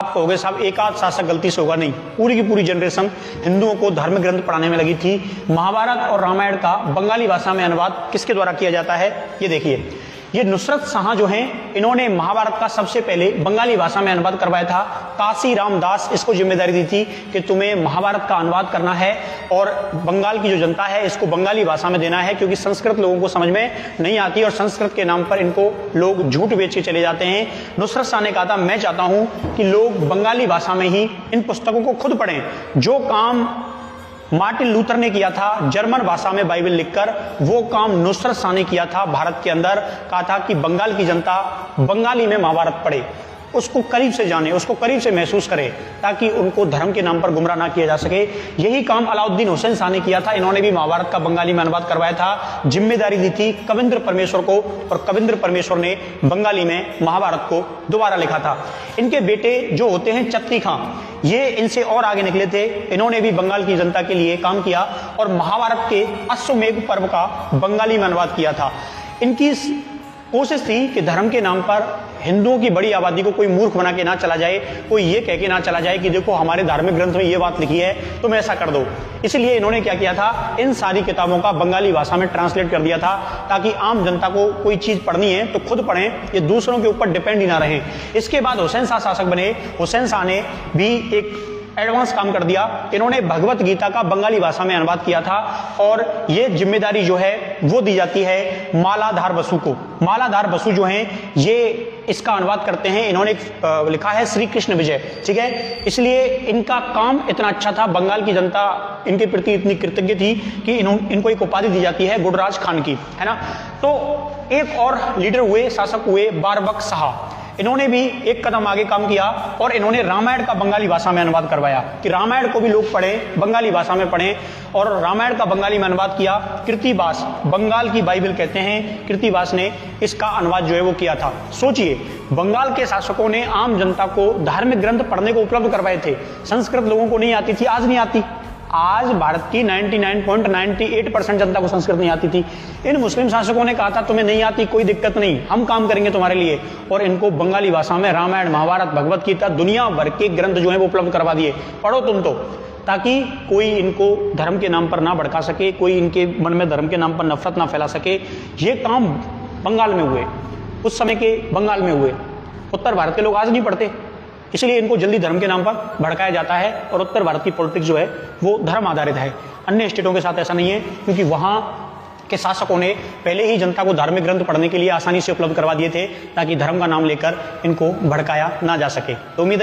आप कहोगे साहब एक आध शासक गलती से होगा, नहीं, पूरी की पूरी जनरेशन हिंदुओं को धार्मिक ग्रंथ पढ़ाने में लगी थी। महाभारत और रामायण का बंगाली भाषा में अनुवाद किसके द्वारा किया जाता है, ये देखिए, ये नुसरत शाह जो हैं, इन्होंने महाभारत का सबसे पहले बंगाली भाषा में अनुवाद करवाया था। काशी रामदास इसको जिम्मेदारी दी थी कि तुम्हें महाभारत का अनुवाद करना है और बंगाल की जो जनता है इसको बंगाली भाषा में देना है, क्योंकि संस्कृत लोगों को समझ में नहीं आती और संस्कृत के नाम पर इनको लोग झूठ बेच के चले जाते हैं। नुसरत शाह ने कहा था मैं चाहता हूं कि लोग बंगाली भाषा में ही इन पुस्तकों को खुद पढ़ें। जो काम मार्टिन लूथर ने किया था जर्मन भाषा में बाइबल लिखकर, वो काम नुसरत शाह ने किया था भारत के अंदर। कहा था कि बंगाल की जनता बंगाली में महाभारत पढ़े, उसको करीब से जाने, उसको करीब से महसूस करे, ताकि उनको धर्म के नाम पर गुमराह ना किया जा सके। यही काम अलाउद्दीन हुसैन शाह ने किया था। इन्होंने भी महाभारत का बंगाली में अनुवाद करवाया था। जिम्मेदारी दी थी कविंद्र परमेश्वर को, और कविंद्र परमेश्वर ने बंगाली में महाभारत को दोबारा लिखा था। इनके बेटे जो होते हैं चत्ती खां, ये इनसे और आगे निकले थे। इन्होंने भी बंगाल की जनता के लिए काम किया और महाभारत के अश्वमेध पर्व का बंगाली में अनुवाद किया था। इनकी कोशिश थी कि धर्म के नाम पर हिंदुओं की बड़ी आबादी को कोई मूर्ख बना के ना चला जाए, कोई ये कह के ना चला जाए कि देखो हमारे धार्मिक ग्रंथ में ये बात लिखी है तुम ऐसा कर दो। इसलिए इन्होंने क्या किया था, इन सारी किताबों का बंगाली भाषा में ट्रांसलेट कर दिया था, ताकि आम जनता को कोई चीज पढ़नी है तो खुद पढ़ें, ये दूसरों के ऊपर डिपेंड ही ना रहे। इसके बाद हुसैन शाह शासक बने। हुसैन शाह ने भी एक एडवांस काम कर दिया। इन्होंने भगवत गीता का बंगाली भाषा में अनुवाद किया था और ये जिम्मेदारी जो है वो दी जाती है मालाधार बसु को। मालाधार बसु जो हैं ये इसका अनुवाद करते हैं। इन्होंने लिखा है श्री कृष्ण विजय, ठीक है। इसलिए इनका काम इतना अच्छा था, बंगाल की जनता इनके प्रति इतनी कृतज्ञ थी कि इनको एक उपाधि दी जाती है गुडराज खान की, है ना। तो एक और लीडर हुए, शासक हुए बारबक शाह। इन्होंने भी एक कदम आगे काम किया और इन्होंने रामायण का बंगाली भाषा में अनुवाद करवाया कि रामायण को भी लोग पढ़ें, बंगाली भाषा में पढ़ें। और रामायण का बंगाली में अनुवाद किया कृतिवास, बंगाल की बाइबल कहते हैं, कृतिवास ने इसका अनुवाद जो है वो किया था। सोचिए, बंगाल के शासकों ने आम जनता को धार्मिक ग्रंथ पढ़ने को उपलब्ध करवाए थे। संस्कृत लोगों को नहीं आती थी, आज नहीं आती। आज भारत की 99.98% जनता को संस्कृत नहीं आती थी। इन मुस्लिम शासकों ने कहा था तुम्हें नहीं आती कोई दिक्कत नहीं, हम काम करेंगे तुम्हारे लिए, और इनको बंगाली भाषा में रामायण, महाभारत, भगवत गीता, दुनिया भर के ग्रंथ जो है वो उपलब्ध करवा दिए। पढ़ो तुम तो, ताकि कोई इनको धर्म के नाम पर ना भड़का सके, कोई इनके मन में धर्म के नाम पर नफरत ना फैला सके। ये काम बंगाल में हुए, उस समय के बंगाल में हुए। उत्तर भारत के लोग आज नहीं पढ़ते, इसलिए इनको जल्दी धर्म के नाम पर भड़काया जाता है। और उत्तर भारत की पॉलिटिक्स जो है वो धर्म आधारित है। अन्य स्टेटों के साथ ऐसा नहीं है, क्योंकि वहां के शासकों ने पहले ही जनता को धार्मिक ग्रंथ पढ़ने के लिए आसानी से उपलब्ध करवा दिए थे, ताकि धर्म का नाम लेकर इनको भड़काया ना जा सके। तो उम्मीद है